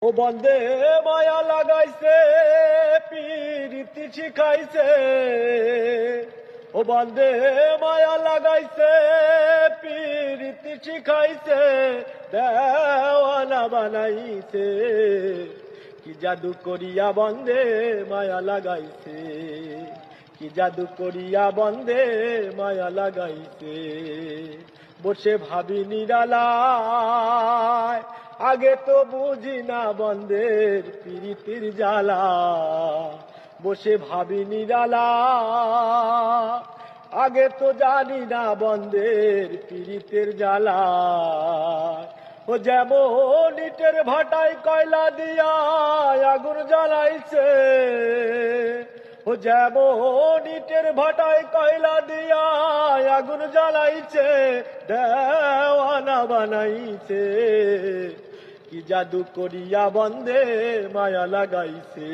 ও বন্দে মায়া লাগাইছে পীরিতি শিখাইছে, ও বন্দে মায়া লাগাইছে পীরিতি শিখাইছে, দেওয়ানা বানাইছে কি জাদু করিয়া বন্দে মায়া লাগাইছে, কি জাদু করিয়া বন্দে মায়া লাগাইছে। বসে ভাবি নিরালায় আগে তো বুঝি না বন্দের পীরিতির জ্বালা, বসে ভাবি নিরালা আগে তো জানি না বন্দের পীরিতের জ্বালা। ও যেমন ইটের ভাটায় কয়লা দিয়া আগুন জ্বালাইছে, ও যেমন ইটের ভাটায় কয়লা দিয়া আগুন জ্বালাইছে, দেওয়ানা বানাইছে কি জাদু করিয়া বন্দে মায়া লাগাইছে।